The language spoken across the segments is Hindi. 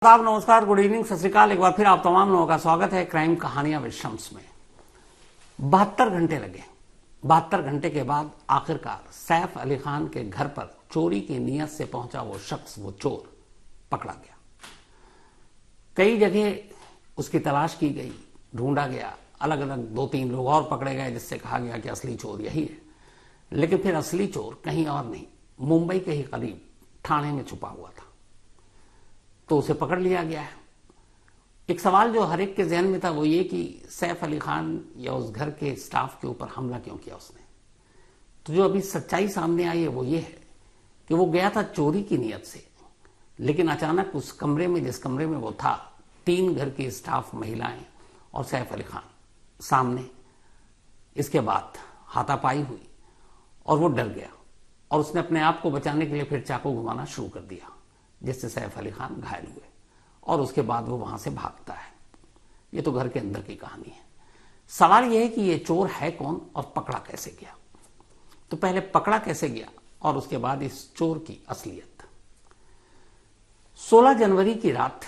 आदाब, नमस्कार, गुड इवनिंग, सत श्रीकाल। एक बार फिर आप तमाम लोगों का स्वागत है क्राइम कहानियां विद शम्स में। 72 घंटे लगे। 72 घंटे के बाद आखिरकार सैफ अली खान के घर पर चोरी की नीयत से पहुंचा वो शख्स, वो चोर पकड़ा गया। कई जगह उसकी तलाश की गई, ढूंढा गया, अलग अलग 2-3 लोग और पकड़े गए जिससे कहा गया कि असली चोर यही है। लेकिन फिर असली चोर कहीं और नहीं, मुंबई के ही करीब ठाणे में छुपा हुआ था, तो उसे पकड़ लिया गया है। एक सवाल जो हर एक के जहन में था वो ये कि सैफ अली खान या उस घर के स्टाफ के ऊपर हमला क्यों किया उसने। तो जो अभी सच्चाई सामने आई है वो ये है कि वो गया था चोरी की नीयत से, लेकिन अचानक उस कमरे में, जिस कमरे में वो था, 3 घर की स्टाफ महिलाएं और सैफ अली खान सामने। इसके बाद हाथापाई हुई और वो डर गया और उसने अपने आप को बचाने के लिए फिर चाकू घुमाना शुरू कर दिया, जिससे सैफ अली खान घायल हुए और उसके बाद वो वहां से भागता है। ये तो घर के अंदर की कहानी है। सवाल यह है कि ये चोर है कौन और पकड़ा कैसे गया। तो पहले पकड़ा कैसे गया और उसके बाद इस चोर की असलियत। 16 जनवरी की रात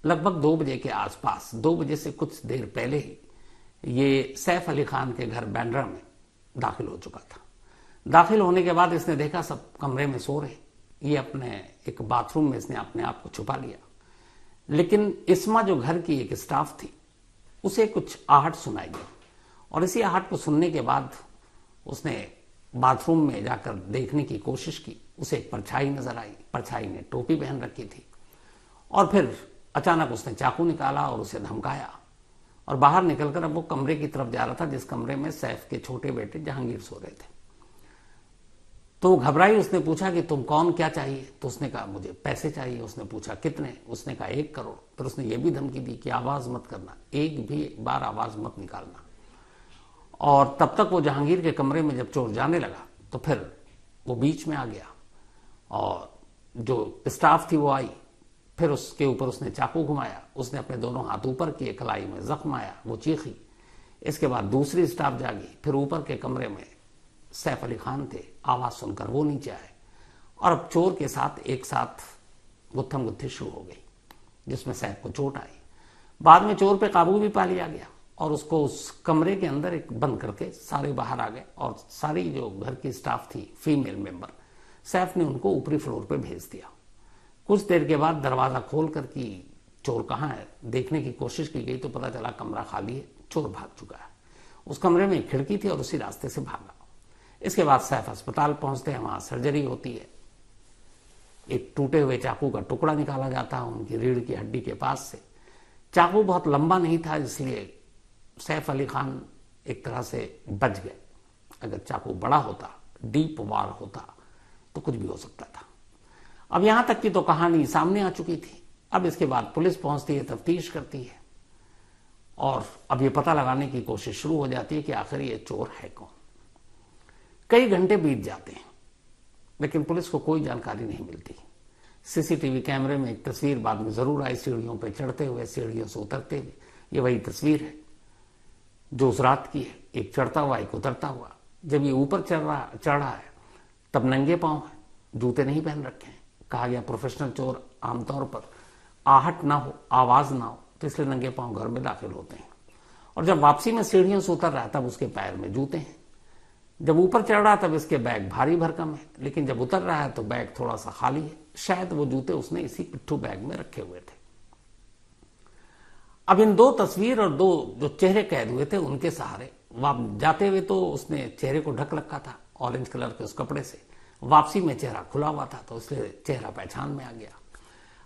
लगभग 2 बजे के आसपास, 2 बजे से कुछ देर पहले ही ये सैफ अली खान के घर बांद्रा में दाखिल हो चुका था। दाखिल होने के बाद इसने देखा सब कमरे में सो रहे। ये अपने एक बाथरूम में इसने अपने आप को छुपा लिया, लेकिन इस्मा जो घर की एक स्टाफ थी उसे कुछ आहट सुनाई दी और इसी आहट को सुनने के बाद उसने बाथरूम में जाकर देखने की कोशिश की। उसे एक परछाई नजर आई। परछाई ने टोपी पहन रखी थी और फिर अचानक उसने चाकू निकाला और उसे धमकाया और बाहर निकलकर अब वो कमरे की तरफ जा रहा था जिस कमरे में सैफ के छोटे बेटे जहांगीर सो रहे थे। तो घबराई, उसने पूछा कि तुम कौन, क्या चाहिए। तो उसने कहा मुझे पैसे चाहिए। उसने पूछा कितने। उसने कहा 1 करोड़। फिर उसने ये भी धमकी दी कि आवाज मत करना, एक भी बार आवाज मत निकालना। और तब तक वो जहांगीर के कमरे में जब चोर जाने लगा तो फिर वो बीच में आ गया और जो स्टाफ थी वो आई। फिर उसके ऊपर उसने चाकू घुमाया। उसने अपने दोनों हाथ ऊपर किए, कलाई में जख्म आया, वो चीखी। इसके बाद दूसरी स्टाफ जागी। फिर ऊपर के कमरे में सैफ अली खान थे। आवाज सुनकर वो नीचे आए और अब चोर के साथ एक साथ गुत्थम गुत्थी शुरू हो गई, जिसमें सैफ को चोट आई। बाद में चोर पे काबू भी पा लिया गया और उसको उस कमरे के अंदर एक बंद करके सारे बाहर आ गए और सारी जो घर की स्टाफ थी, फीमेल मेंबर, सैफ ने उनको ऊपरी फ्लोर पे भेज दिया। कुछ देर के बाद दरवाजा खोलकर कि चोर कहाँ है देखने की कोशिश की गई तो पता चला कमरा खाली है, चोर भाग चुका है। उस कमरे में एक खिड़की थी और उसी रास्ते से भागा। इसके बाद सैफ अस्पताल पहुंचते हैं, वहां सर्जरी होती है। एक टूटे हुए चाकू का टुकड़ा निकाला जाता है उनकी रीढ़ की हड्डी के पास से। चाकू बहुत लंबा नहीं था, इसलिए सैफ अली खान एक तरह से बच गए। अगर चाकू बड़ा होता, डीप वार होता, तो कुछ भी हो सकता था। अब यहां तक की तो कहानी सामने आ चुकी थी। अब इसके बाद पुलिस पहुंचती है, तफ्तीश करती है और अब ये पता लगाने की कोशिश शुरू हो जाती है कि आखिर ये चोर है कौन। कई घंटे बीत जाते हैं लेकिन पुलिस को कोई जानकारी नहीं मिलती। सीसीटीवी कैमरे में एक तस्वीर बाद में जरूर आई, सीढ़ियों पर चढ़ते हुए, सीढ़ियों से उतरते हुए। ये वही तस्वीर है जो उस रात की है, एक चढ़ता हुआ, एक उतरता हुआ। जब ये ऊपर चढ़ रहा है तब नंगे पांव है, जूते नहीं पहन रखे हैं। कहा गया प्रोफेशनल चोर आमतौर पर आहट ना हो, आवाज ना हो, तो इसलिए नंगे पांव घर में दाखिल होते हैं। और जब वापसी में सीढ़ियों से उतर रहा है तब उसके पैर में जूते हैं। जब ऊपर चढ़ रहा तब इसके बैग भारी भरकम है, लेकिन जब उतर रहा है तो बैग थोड़ा सा खाली है। शायद वो जूते उसने इसी पिट्ठू बैग में रखे हुए थे। अब इन 2 तस्वीर और 2 जो चेहरे कैद हुए थे उनके सहारे जाते हुए तो उसने चेहरे को ढक रखा था ऑरेंज कलर के उस कपड़े से। वापसी में चेहरा खुला हुआ था तो इसलिए चेहरा पहचान में आ गया।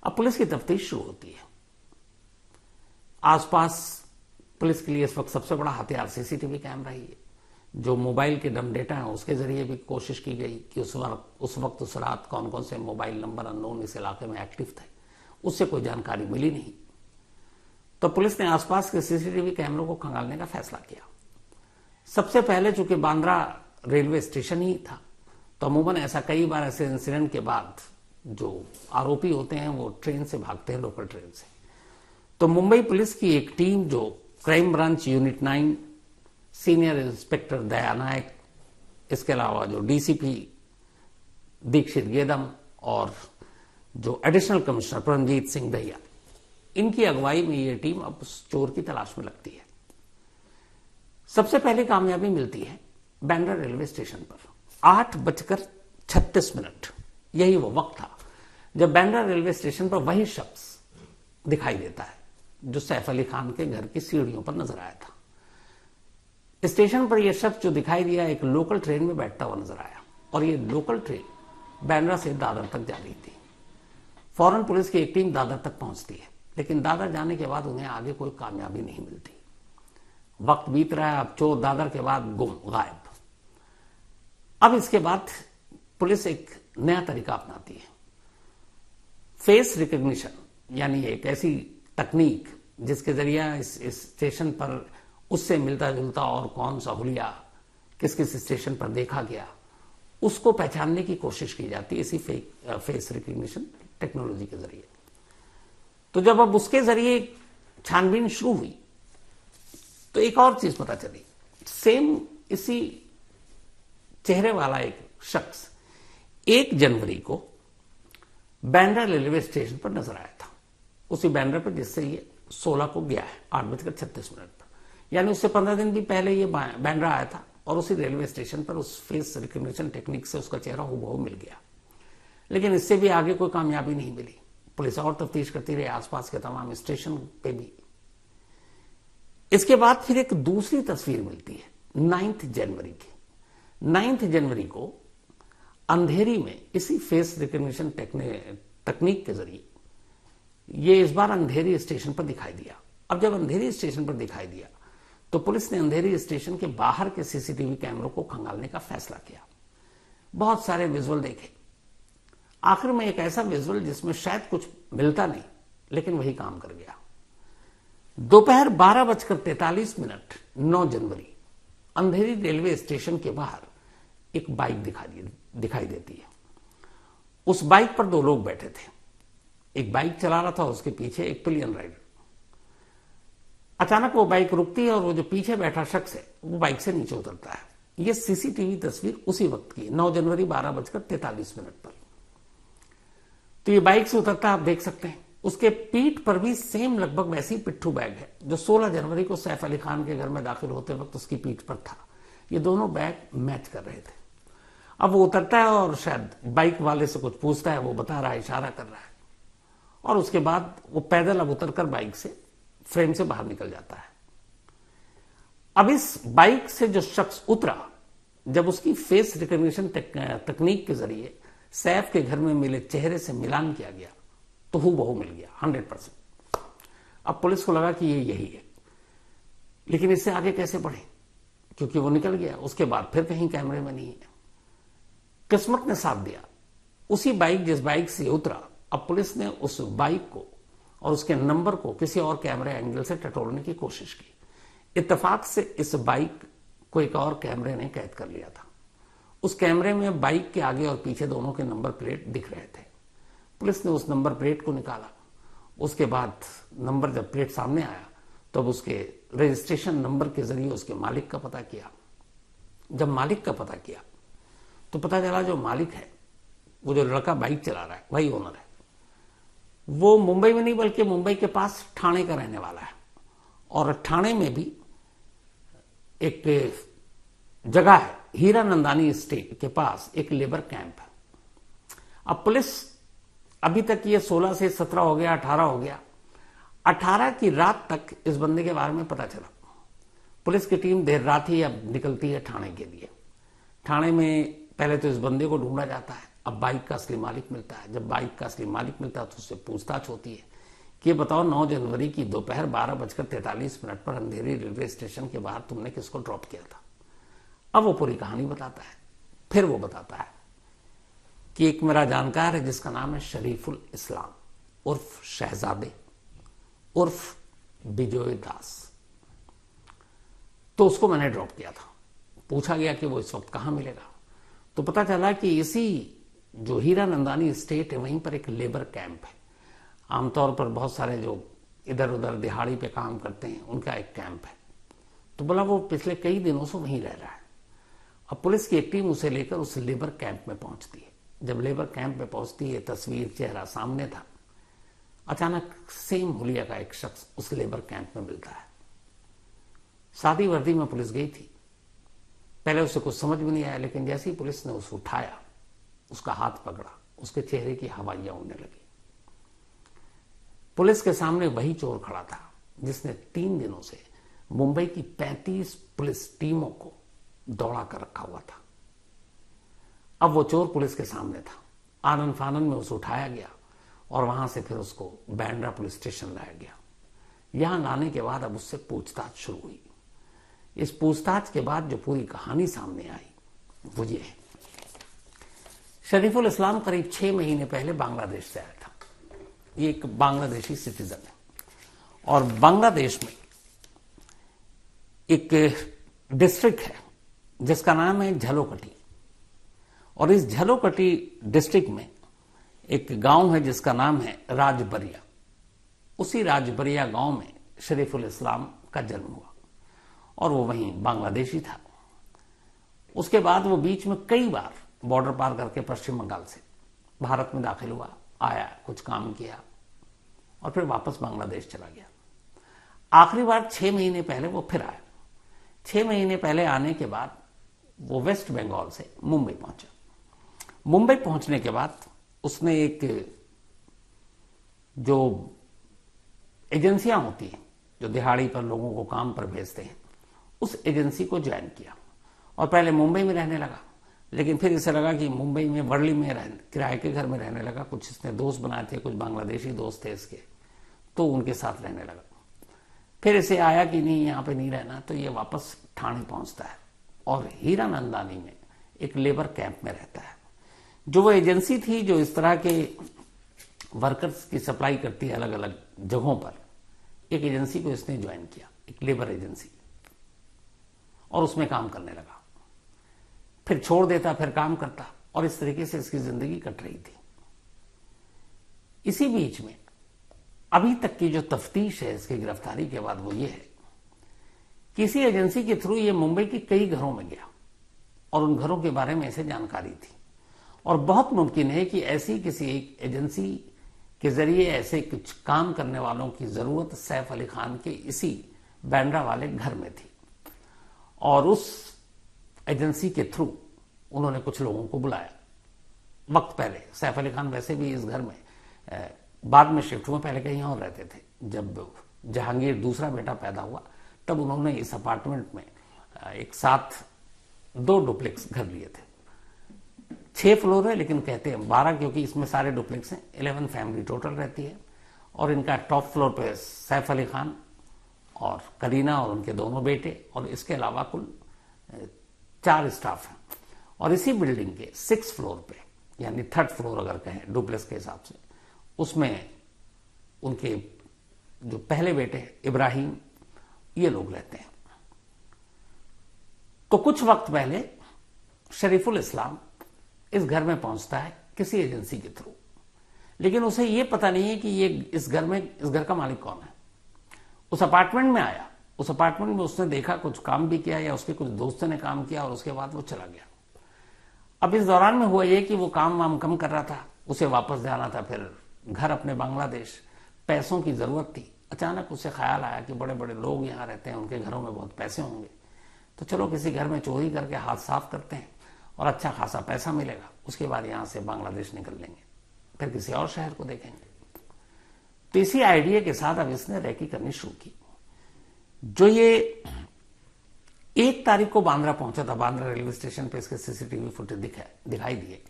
अब पुलिस की तफ्तीश शुरू होती है। आसपास पुलिस के लिए इस वक्त सबसे बड़ा हथियार सीसीटीवी कैमरा ही है। जो मोबाइल के डम डेटा है उसके जरिए भी कोशिश की गई कि उस वक्त उस रात कौन कौन से मोबाइल नंबर अननोन इस इलाके में एक्टिव थे। उससे कोई जानकारी मिली नहीं। तो पुलिस ने आसपास के सीसीटीवी कैमरों को खंगालने का फैसला किया। सबसे पहले चूंकि बांद्रा रेलवे स्टेशन ही था तो अमूमन ऐसा कई बार ऐसे इंसिडेंट के बाद जो आरोपी होते हैं वो ट्रेन से भागते हैं, लोकल ट्रेन से। तो मुंबई पुलिस की एक टीम जो crime branch unit 9 senior inspector Daya Nayak, इसके अलावा जो डीसीपी दीक्षित गेदम और जो एडिशनल कमिश्नर परमजीत सिंह दहिया, इनकी अगुवाई में ये टीम अब उस चोर की तलाश में लगती है। सबसे पहले कामयाबी मिलती है बांद्रा रेलवे स्टेशन पर 8:36। यही वो वक्त था जब बांद्रा रेलवे स्टेशन पर वही शख्स दिखाई देता है जो सैफ अली खान के घर की सीढ़ियों पर नजर आया था। स्टेशन पर यह शख्स जो दिखाई दिया एक लोकल ट्रेन में बैठता हुआ नजर आया और ये लोकल ट्रेन बांद्रा से दादर तक जा रही थी। फौरन पुलिस की एक टीम दादर तक पहुंचती है, लेकिन दादर जाने के बाद उन्हें आगे कोई कामयाबी नहीं मिलती। वक्त बीत रहा है, अब चोर दादर के बाद गुम, गायब। अब इसके बाद पुलिस एक नया तरीका अपनाती है, फेस रिकॉग्निशन, यानी एक ऐसी तकनीक जिसके जरिए इस स्टेशन पर उससे मिलता जुलता और कौन सा हुलिया किस किस स्टेशन पर देखा गया उसको पहचानने की कोशिश की जाती है इसी फेस रिकॉग्निशन टेक्नोलॉजी के जरिए। तो जब अब उसके जरिए छानबीन शुरू हुई तो एक और चीज पता चली, सेम इसी चेहरे वाला एक शख्स 1 जनवरी को बांद्रा रेलवे स्टेशन पर नजर आया था, उसी बांद्रा पर जिससे ये 16 को गया है 8:36 पर, यानी उससे 15 दिन भी पहले ये बांद्रा आया था और उसी रेलवे स्टेशन पर उस फेस रिकॉग्निशन टेक्निक से उसका चेहरा हूबहू मिल गया। लेकिन इससे भी आगे कोई कामयाबी नहीं मिली। पुलिस और तफ्तीश करती रही आसपास के तमाम स्टेशन पे भी। इसके बाद फिर एक दूसरी तस्वीर मिलती है 9 जनवरी की। 9 जनवरी को अंधेरी में इसी फेस रिकॉग्निशन तकनीक के जरिए ये इस बार अंधेरी स्टेशन पर दिखाई दिया। अब जब अंधेरी स्टेशन पर दिखाई दिया तो पुलिस ने अंधेरी स्टेशन के बाहर के सीसीटीवी कैमरों को खंगालने का फैसला किया। बहुत सारे विजुअल देखे, आखिर में एक ऐसा विजुअल जिसमें शायद कुछ मिलता नहीं, लेकिन वही काम कर गया। दोपहर 12:43 9 जनवरी अंधेरी रेलवे स्टेशन के बाहर एक बाइक दिखाई देती है। उस बाइक पर 2 लोग बैठे थे, एक बाइक चला रहा था, उसके पीछे एक पिलियन राइडर। अचानक वो बाइक रुकती है और वो जो पीछे बैठा शख्स है वो बाइक से नीचे उतरता है। ये सीसीटीवी तस्वीर उसी वक्त की 9 जनवरी 12:43 पर। तो ये बाइक से उतरता है, आप देख सकते हैं। उसके पीठ पर भी सेम लगभग वैसी पिट्ठू बैग है जो 16 जनवरी को सैफ अली खान के घर में दाखिल होते वक्त उसकी पीठ पर था। ये दोनों बैग मैच कर रहे थे। अब वो उतरता है और शायद बाइक वाले से कुछ पूछता है, वो बता रहा है, इशारा कर रहा है, और उसके बाद वो पैदल अब उतरकर बाइक से फ्रेम से बाहर निकल जाता है। अब इस बाइक से जो शख्स उतरा, जब उसकी फेस रिकॉग्निशन तकनीक के जरिए सैफ के घर में मिले चेहरे से मिलान किया गया तो हूबहू मिल गया 100%। अब पुलिस को लगा कि ये यही है, लेकिन इससे आगे कैसे बढ़े, क्योंकि वो निकल गया। उसके बाद फिर कहीं कैमरे में नहीं है। किस्मत ने साथ दिया, उसी बाइक जिस बाइक से उतरा, अब पुलिस ने उस बाइक को और उसके नंबर को किसी और कैमरे एंगल से टटोलने की कोशिश की। इत्तेफाक से इस बाइक को एक और कैमरे ने कैद कर लिया था। उस कैमरे में बाइक के आगे और पीछे दोनों के नंबर प्लेट दिख रहे थे। पुलिस ने उस नंबर प्लेट को निकाला। उसके बाद नंबर जब प्लेट सामने आया तब तो उसके रजिस्ट्रेशन नंबर के जरिए उसके मालिक का पता किया। जब मालिक का पता किया तो पता चला जो मालिक है, वो जो लड़का बाइक चला रहा है, वही ओनर है। वो मुंबई में नहीं बल्कि मुंबई के पास ठाणे का रहने वाला है, और ठाणे में भी एक जगह है, हीरानंदानी स्टेट के पास एक लेबर कैंप है। अब पुलिस अभी तक ये 16 से 17 हो गया, 18 हो गया, 18 की रात तक इस बंदे के बारे में पता चला। पुलिस की टीम देर रात ही अब निकलती है ठाणे के लिए। ठाणे में पहले तो इस बंदे को ढूंढा जाता है। अब बाइक का असली मालिक मिलता है। जब बाइक का असली मालिक मिलता है तो उससे पूछताछ होती है कि ये बताओ 9 जनवरी की दोपहर 12:43 पर अंधेरी रेलवे स्टेशन के बाहर तुमने किसको ड्रॉप किया था। अब वो पूरी कहानी बताता है। फिर वो बताता है कि एक मेरा जानकार है जिसका नाम है शरीफुल इस्लाम उर्फ शहजादे उर्फ बिजोय दास, तो उसको मैंने ड्रॉप किया था। पूछा गया कि वो इस वक्त कहां मिलेगा, तो पता चला कि इसी जो हीरानंदानी स्टेट है वहीं पर एक लेबर कैंप है। आमतौर पर बहुत सारे जो इधर उधर दिहाड़ी पे काम करते हैं उनका एक कैंप है। तो बोला वो पिछले कई दिनों से वहीं रह रहा है। अब पुलिस की एक टीम उसे लेकर उस लेबर कैंप में पहुंचती है। जब लेबर कैंप में पहुंचती है, तस्वीर चेहरा सामने था। अचानक सेम हुलिया का एक शख्स उस लेबर कैंप में मिलता है। सादी वर्दी में पुलिस गई थी। पहले उसे कुछ समझ भी नहीं आया, लेकिन जैसे ही पुलिस ने उसे उठाया, उसका हाथ पकड़ा, उसके चेहरे की हवाइयां उड़ने लगी। पुलिस के सामने वही चोर खड़ा था जिसने 3 दिनों से मुंबई की 35 पुलिस टीमों को दौड़ा कर रखा हुआ था। अब वो चोर पुलिस के सामने था। आनन फानन में उसे उठाया गया और वहां से फिर उसको बांद्रा पुलिस स्टेशन लाया गया। यहां लाने के बाद अब उससे पूछताछ शुरू हुई। इस पूछताछ के बाद जो पूरी कहानी सामने आई वो ये है। शरीफुल इस्लाम करीब 6 महीने पहले बांग्लादेश से आया था। ये एक बांग्लादेशी सिटीजन है और बांग्लादेश में एक डिस्ट्रिक्ट है जिसका नाम है झलोकटी, और इस झलोकटी डिस्ट्रिक्ट में एक गांव है जिसका नाम है राजबरिया। उसी राजबरिया गांव में शरीफुल इस्लाम का जन्म हुआ और वो वहीं बांग्लादेशी था। उसके बाद वो बीच में कई बार बॉर्डर पार करके पश्चिम बंगाल से भारत में दाखिल हुआ, आया, कुछ काम किया और फिर वापस बांग्लादेश चला गया। आखिरी बार 6 महीने पहले वो फिर आया। 6 महीने पहले आने के बाद वो वेस्ट बंगाल से मुंबई पहुंचा। मुंबई पहुंचने के बाद उसने एक जो एजेंसियां होती हैं जो दिहाड़ी पर लोगों को काम पर भेजते हैं, उस एजेंसी को ज्वाइन किया और पहले मुंबई में रहने लगा। लेकिन फिर इसे लगा कि मुंबई में वर्ली में किराए के घर में रहने लगा। कुछ इसने दोस्त बनाए थे, कुछ बांग्लादेशी दोस्त थे इसके, तो उनके साथ रहने लगा। फिर इसे आया कि नहीं, यहां पे नहीं रहना, तो ये वापस ठाणे पहुंचता है और हीरानंदानी में एक लेबर कैंप में रहता है। जो वो एजेंसी थी जो इस तरह के वर्कर्स की सप्लाई करती है अलग अलग जगहों पर, एक एजेंसी को इसने ज्वाइन किया, एक लेबर एजेंसी, और उसमें काम करने लगा। फिर छोड़ देता, फिर काम करता, और इस तरीके से इसकी जिंदगी कट रही थी। इसी बीच में अभी तक की जो तफ्तीश है इसकी गिरफ्तारी के बाद वो ये है, किसी एजेंसी के थ्रू ये मुंबई के कई घरों में गया और उन घरों के बारे में इसे जानकारी थी, और बहुत मुमकिन है कि ऐसी किसी एक एजेंसी के जरिए ऐसे कुछ काम करने वालों की जरूरत सैफ अली खान के इसी बांद्रा वाले घर में थी, और उस एजेंसी के थ्रू उन्होंने कुछ लोगों को बुलाया। वक्त पहले सैफ अली खान वैसे भी इस घर में बाद में शिफ्ट हुए, पहले कहीं और रहते थे। जब जहांगीर दूसरा बेटा पैदा हुआ तब उन्होंने इस अपार्टमेंट में एक साथ 2 डुप्लेक्स घर लिए थे। 6 फ्लोर है, लेकिन कहते हैं 12 क्योंकि इसमें सारे डुप्लेक्स हैं। 11 फैमिली टोटल रहती है, और इनका टॉप फ्लोर पे सैफ अली खान और करीना और उनके दोनों बेटे, और इसके अलावा कुल 4 स्टाफ हैं। और इसी बिल्डिंग के 6 फ्लोर पे, यानी 3rd फ्लोर अगर कहें डुप्लेक्स के हिसाब से, उसमें उनके जो पहले बेटे इब्राहिम, ये लोग रहते हैं। तो कुछ वक्त पहले शरीफुल इस्लाम इस घर में पहुंचता है किसी एजेंसी के थ्रू, लेकिन उसे यह पता नहीं है कि ये इस घर का मालिक कौन है। उस अपार्टमेंट में आया, उस अपार्टमेंट में उसने देखा, कुछ काम भी किया या उसके कुछ दोस्तों ने काम किया, और उसके बाद वो चला गया। अब इस दौरान में हुआ ये कि वो काम वाम कम कर रहा था, उसे वापस जाना था फिर घर अपने बांग्लादेश, पैसों की जरूरत थी। अचानक उसे ख्याल आया कि बड़े बड़े लोग यहां रहते हैं, उनके घरों में बहुत पैसे होंगे, तो चलो किसी घर में चोरी करके हाथ साफ करते हैं और अच्छा खासा पैसा मिलेगा, उसके बाद यहां से बांग्लादेश निकल लेंगे, फिर किसी और शहर को देखेंगे। तो इसी आइडिया के साथ अब इसने रैकी करनी शुरू की। जो ये 1 तारीख को बांद्रा पहुंचा था, बांद्रा रेलवे स्टेशन पे इसके सीसीटीवी फुटेज दिखाई दिए,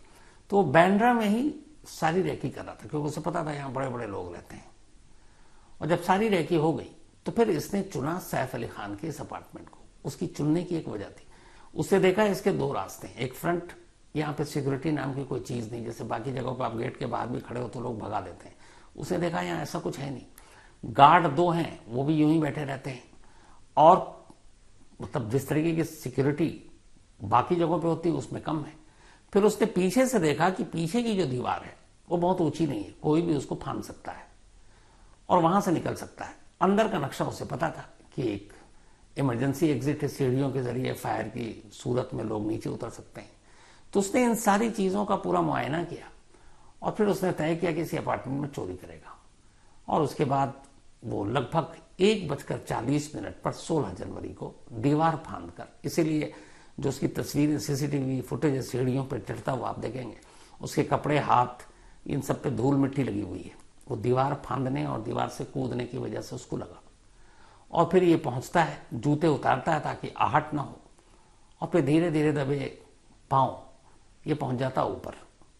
तो वो बांद्रा में ही सारी रैकी कर रहा था, क्योंकि उसे पता था यहां बड़े बड़े लोग रहते हैं। और जब सारी रैकी हो गई तो फिर इसने चुना सैफ अली खान के इस अपार्टमेंट को। उसकी चुनने की एक वजह थी, उससे देखा इसके 2 रास्ते हैं। एक फ्रंट, यहां पे सिक्योरिटी नाम की कोई चीज नहीं, जैसे बाकी जगहों पर आप गेट के बाहर भी खड़े हो तो लोग भगा देते हैं। उसे देखा यहां ऐसा कुछ है नहीं। गार्ड 2 हैं, वो भी यूं ही बैठे रहते हैं, और मतलब जिस तरीके की सिक्योरिटी बाकी जगहों पे होती है उसमें कम है। फिर उसने पीछे से देखा कि पीछे की जो दीवार है वो बहुत ऊंची नहीं है, कोई भी उसको फांद सकता है और वहां से निकल सकता है। अंदर का नक्शा उसे पता था कि एक इमरजेंसी एग्जिट है, सीढ़ियों के जरिए फायर की सूरत में लोग नीचे उतर सकते हैं। तो उसने इन सारी चीजों का पूरा मुआयना किया और फिर उसने तय किया कि इसी अपार्टमेंट में चोरी करेगा। और उसके बाद वो लगभग 1:40 पर 16 जनवरी को दीवार फांद कर, इसीलिए जो उसकी तस्वीरें सीसीटीवी फुटेज सीढ़ियों पर चढ़ता हुआ आप देखेंगे, उसके कपड़े, हाथ, इन सब पे धूल मिट्टी लगी हुई है। वो दीवार फांदने और दीवार से कूदने की वजह से उसको लगा। और फिर ये पहुंचता है, जूते उतारता है ताकि आहट ना हो, और फिर धीरे धीरे दबे पांव ये पहुंच जाता ऊपर।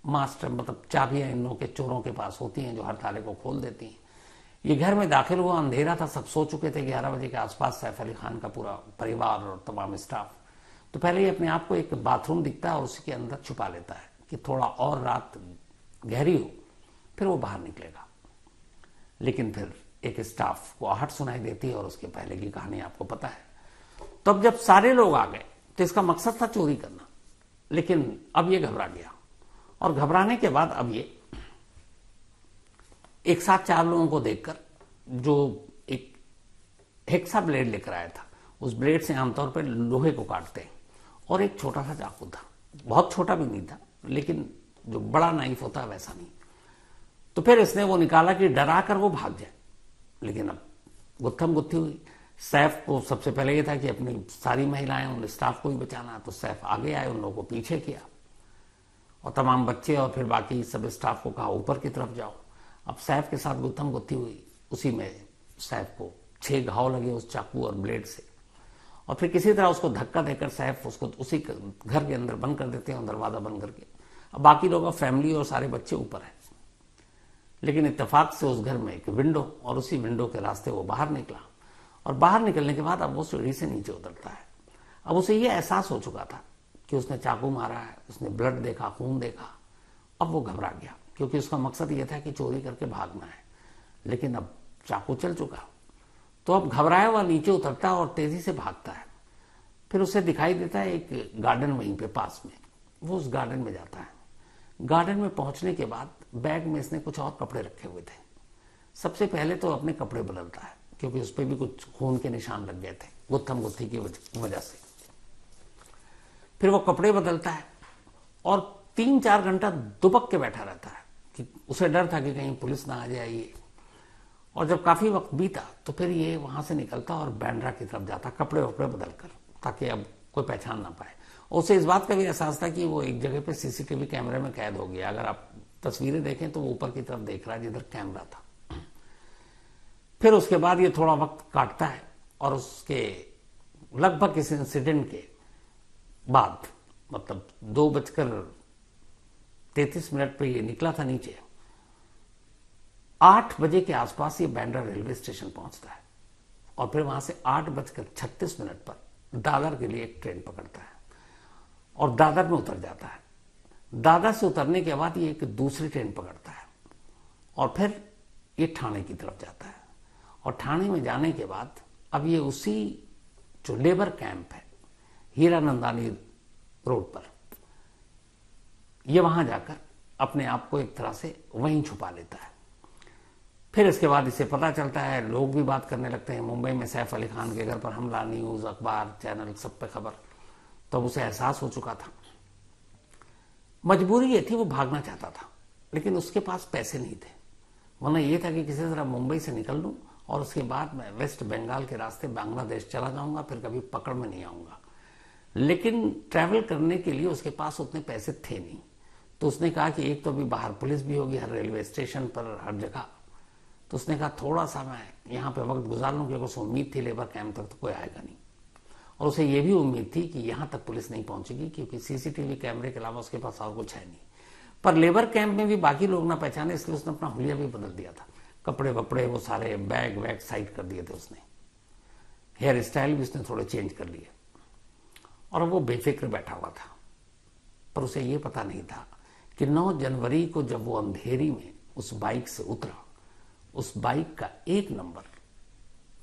मास्टर मतलब चाबियां इन लोगों के चोरों के पास होती हैं जो हर ताले को खोल देती हैं। ये घर में दाखिल हुआ, अंधेरा था, सब सो चुके थे। 11 बजे के आसपास सैफ अली खान का पूरा परिवार और तमाम स्टाफ। तो पहले ही अपने आप को एक बाथरूम दिखता है और उसी के अंदर छुपा लेता है कि थोड़ा और रात गहरी हो, फिर वो बाहर निकलेगा। लेकिन फिर एक स्टाफ को आहट सुनाई देती है और उसके पहले की कहानी आपको पता है। तो अब जब सारे लोग आ गए तो इसका मकसद था चोरी करना, लेकिन अब ये घबरा गया। और घबराने के बाद अब ये एक साथ 4 लोगों को देखकर, जो एक हेक्सा ब्लेड लेकर आया था, उस ब्लेड से आमतौर पर लोहे को काटते हैं, और एक छोटा सा चाकू था, बहुत छोटा भी नहीं था, लेकिन जो बड़ा नाइफ होता है वैसा नहीं। तो फिर इसने वो निकाला कि डरा कर वो भाग जाए। लेकिन अब गुत्थम गुत्थी हुई। सैफ को सबसे पहले ये था कि अपनी सारी महिलाएं, उन स्टाफ को भी बचाना, तो सैफ आगे आए, उन लोगों को पीछे किया, और तमाम बच्चे और फिर बाकी सब स्टाफ को कहा ऊपर की तरफ जाओ। अब सैफ के साथ गुत्थम गुत्थी हुई। उसी में सैफ को 6 घाव लगे उस चाकू और ब्लेड से, और फिर किसी तरह उसको धक्का देकर सैफ उसको उसी घर के अंदर बंद कर देते हैं, दरवाजा बंद करके। अब बाकी लोगों का फैमिली और सारे बच्चे ऊपर है। लेकिन इत्तेफाक से उस घर में एक विंडो, और उसी विंडो के रास्ते वो बाहर निकला। और बाहर निकलने के बाद अब वो सीढ़ी से नीचे उतरता है। अब उसे ये एहसास हो चुका था कि उसने चाकू मारा है, उसने ब्लड देखा, खून देखा। अब वो घबरा गया, क्योंकि उसका मकसद ये था कि चोरी करके भागना है। लेकिन अब चाकू चल चुका, तो अब घबराया हुआ नीचे उतरता है और तेजी से भागता है। फिर उसे दिखाई देता है एक गार्डन वहीं पे पास में। वो उस गार्डन में जाता है। गार्डन में पहुंचने के बाद बैग में इसने कुछ और कपड़े रखे हुए थे। सबसे पहले तो अपने कपड़े बदलता है, क्योंकि उस पर भी कुछ खून के निशान लग गए थे गुत्थम गुत्थी की वजह से। फिर वो कपड़े बदलता है और 3-4 घंटा दुबक के बैठा रहता है, कि उसे डर था कि कहीं पुलिस ना आ जाए ये। और जब काफी वक्त बीता तो फिर ये वहां से निकलता और बांद्रा की तरफ जाता, कपड़े वपड़े बदलकर, ताकि अब कोई पहचान ना पाए। उसे इस बात का भी एहसास था कि वो एक जगह पे सीसीटीवी कैमरे में कैद हो गया। अगर आप तस्वीरें देखें तो वो ऊपर की तरफ देख रहा है जिधर कैमरा था। फिर उसके बाद ये थोड़ा वक्त काटता है, और उसके लगभग इस इंसिडेंट के बाद, मतलब 2:33 पे ये निकला था नीचे, 8 बजे के आसपास ये बांद्रा रेलवे स्टेशन पहुंचता है। और फिर वहां से 8:36 पर दादर के लिए एक ट्रेन पकड़ता है और दादर में उतर जाता है। दादर से उतरने के बाद ये एक दूसरी ट्रेन पकड़ता है और फिर ये ठाणे की तरफ जाता है। और ठाणे में जाने के बाद अब ये उसी जो लेबर कैंप है हीरानंदानी रोड पर, ये वहां जाकर अपने आप को एक तरह से वहीं छुपा लेता है। फिर इसके बाद इसे पता चलता है, लोग भी बात करने लगते हैं, मुंबई में सैफ अली खान के घर पर हमला, न्यूज, अखबार, चैनल, सब पे खबर। तब उसे एहसास हो चुका था। मजबूरी ये थी, वो भागना चाहता था, लेकिन उसके पास पैसे नहीं थे। वरना ये था कि किसी तरह मुंबई से निकल लूं और उसके बाद मैं वेस्ट बंगाल के रास्ते बांग्लादेश चला जाऊंगा, फिर कभी पकड़ में नहीं आऊंगा। लेकिन ट्रैवल करने के लिए उसके पास उतने पैसे थे नहीं। तो उसने कहा कि एक तो अभी बाहर पुलिस भी होगी, हर रेलवे स्टेशन पर, हर जगह। तो उसने कहा थोड़ा सा मैं यहाँ पे वक्त गुजार लूं, क्योंकि उसे उम्मीद थी लेबर कैंप तक तो कोई आएगा नहीं। और उसे यह भी उम्मीद थी कि यहां तक पुलिस नहीं पहुंचेगी, क्योंकि सीसीटीवी कैमरे के अलावा उसके पास और कुछ है नहीं। पर लेबर कैंप में भी बाकी लोग ना पहचाने, इसलिए उसने अपना हुलिया भी बदल दिया था। कपड़े वपड़े वो सारे बैग वैग साइड कर दिए थे उसने। हेयर स्टाइल भी उसने थोड़े चेंज कर लिए, और वो बेफिक्र बैठा हुआ था। पर उसे ये पता नहीं था कि 9 जनवरी को जब वो अंधेरी में उस बाइक से उतरा, उस बाइक का एक नंबर,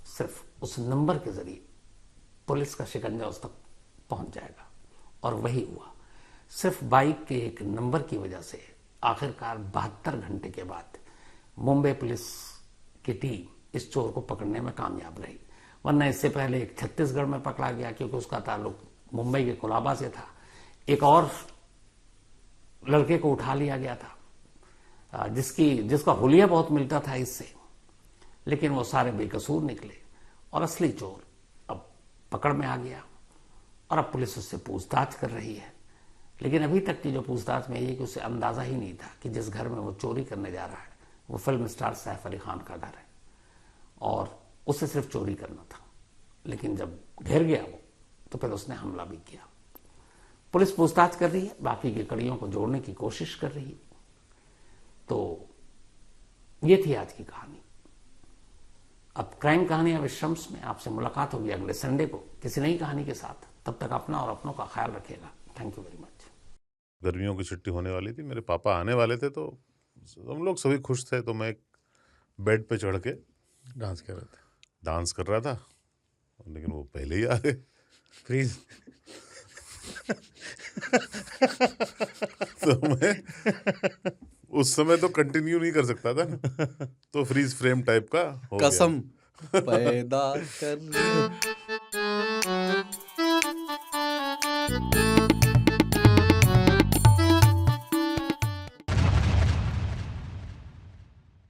सिर्फ उस नंबर के जरिए पुलिस का शिकंजा उस तक पहुंच जाएगा। और वही हुआ। सिर्फ बाइक के एक नंबर की वजह से आखिरकार 72 घंटे के बाद मुंबई पुलिस की टीम इस चोर को पकड़ने में कामयाब रही। वरना इससे पहले एक छत्तीसगढ़ में पकड़ा गया, क्योंकि उसका ताल्लुक मुंबई के कोलाबा से था। एक और लड़के को उठा लिया गया था, जिसका हुलिया बहुत मिलता था इससे, लेकिन वो सारे बेकसूर निकले और असली चोर अब पकड़ में आ गया और अब पुलिस उससे पूछताछ कर रही है। लेकिन अभी तक की जो पूछताछ में ये कि उसे अंदाजा ही नहीं था कि जिस घर में वो चोरी करने जा रहा है वो फिल्म स्टार सैफ अली खान का घर है और उसे सिर्फ चोरी करना था। लेकिन जब घेर गया वो तो फिर उसने हमला भी किया। पुलिस पूछताछ कर रही है, बाकी की कड़ियों को जोड़ने की कोशिश कर रही है। तो ये थी आज की कहानी। अब क्राइम कहानी विश्रम्स में आपसे मुलाकात होगी अगले संडे को किसी नई कहानी के साथ। तब तक अपना और अपनों का ख्याल रखिएगा। Thank you very much. गर्मियों की छुट्टी होने वाली थी, मेरे पापा आने वाले थे, तो हम लोग सभी खुश थे। तो मैं एक बेड पे चढ़ के डांस कर रहे थे। डांस कर रहा था, लेकिन वो पहले ही आ गए। फ्रीज। तो मैं उस समय तो कंटिन्यू नहीं कर सकता था ना, तो फ्रीज फ्रेम टाइप का हो गया। कसम पैदा कर